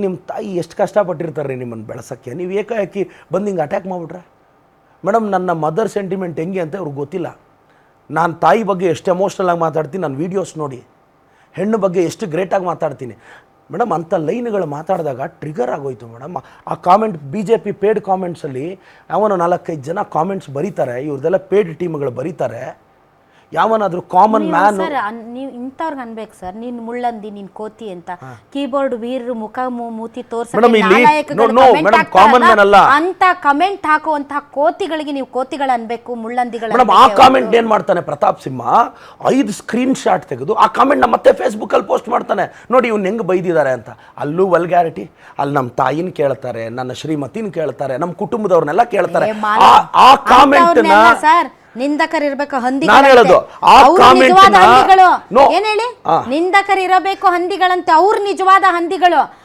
ನಿಮ್ಮ ತಾಯಿ ಎಷ್ಟು ಕಷ್ಟಪಟ್ಟಿರ್ತಾರೆ ರೀ ನಿಮ್ಮನ್ನು ಬೆಳೆಸೋಕ್ಕೆ, ನೀವು ಏಕಾಏಕಿ ಬಂದು ಹಿಂಗೆ ಅಟ್ಯಾಕ್ ಮಾಡಿಬಿಟ್ರೆ. ಮೇಡಮ್ ನನ್ನ ಮದರ್ ಸೆಂಟಿಮೆಂಟ್ ಹೆಂಗೆ ಅಂತ ಅವ್ರಿಗೆ ಗೊತ್ತಿಲ್ಲ. ನಾನು ತಾಯಿ ಬಗ್ಗೆ ಎಷ್ಟು ಎಮೋಷ್ನಲ್ ಆಗಿ ಮಾತಾಡ್ತೀನಿ, ನನ್ನ ವೀಡಿಯೋಸ್ ನೋಡಿ. ಹೆಣ್ಣು ಬಗ್ಗೆ ಎಷ್ಟು ಗ್ರೇಟಾಗಿ ಮಾತಾಡ್ತೀನಿ ಮೇಡಮ್. ಅಂಥ ಲೈನ್ಗಳು ಮಾತಾಡಿದಾಗ ಟ್ರಿಗರ್ ಆಗೋಯ್ತು ಮೇಡಮ್. ಆ ಕಾಮೆಂಟ್ BJP ಪೇಡ್ ಕಾಮೆಂಟ್ಸಲ್ಲಿ ಯಾವನೋ 4-5 ಜನ ಕಾಮೆಂಟ್ಸ್ ಬರೀತಾರೆ, ಇವ್ರದ್ದೆಲ್ಲ ಪೇಡ್ ಟೀಮ್ಗಳು ಬರೀತಾರೆ. ಯಾವನಾದರೂ ಕಾಮನ್ ಮ್ಯಾನ್ ಸರ್ ನೀವು ಇಂಥವ್ರಿಗೆ ಅನ್ಬೇಕು ಸರ್, ನೀನು ಮುಳ್ಳಂದಿ, ನೀನು ಕೋತಿ ಅಂತ ಕೀಬೋರ್ಡ್ ವೀರ್ ಮುಖ ಮೂತಿ ಅಂತ ಕಮೆಂಟ್ ಹಾಕುವಂತಹ ಕೋತಿಗಳಿಗೆ ನೀವು ಕೋತಿಗಳು ಅನ್ಬೇಕು, ಮುಳ್ಳಂದಿಗಳು. ಮೇಡಮ್ ಆ ಕಾಮೆಂಟ್ ಏನ್ ಮಾಡ್ತಾನೆ ಪ್ರತಾಪ್ ಸಿಂಹ, 5 ಸ್ಕ್ರೀನ್ ಶಾಟ್ ತೆಗೆದು ಆ ಕಾಮೆಂಟ್ನ ಮತ್ತೆ ಫೇಸ್ಬುಕ್ಕಲ್ಲಿ ಪೋಸ್ಟ್ ಮಾಡ್ತಾನೆ. ನೋಡಿ ಇವ್ನು ಹೆಂಗೆ ಬೈದಿದ್ದಾರೆ ಅಂತ. ಅಲ್ಲೂ ವಲ್ಗ್ಯಾರಿಟಿ. ಅಲ್ಲಿ ನಮ್ಮ ತಾಯಿನ ಕೇಳ್ತಾರೆ, ನನ್ನ ಶ್ರೀಮತಿನ ಕೇಳ್ತಾರೆ, ನಮ್ಮ ಕುಟುಂಬದವ್ರನ್ನೆಲ್ಲ ಕೇಳ್ತಾರೆ. ಆ ಕಾಮೆಂಟ್ನ ಸರ್ ನಿಂದಕರಿರ್ಬೇಕು ಹಂದಿ. ನಾನು ಹೇಳೋದು ಆ ಕಾಮೆಂಟ್ ಏನ್ ಹೇಳಿ, ನಿಂದಕರಿರಬೇಕು ಹಂದಿಗಳಂತೆ, ಅವ್ರು ನಿಜವಾದ ಹಂದಿಗಳು.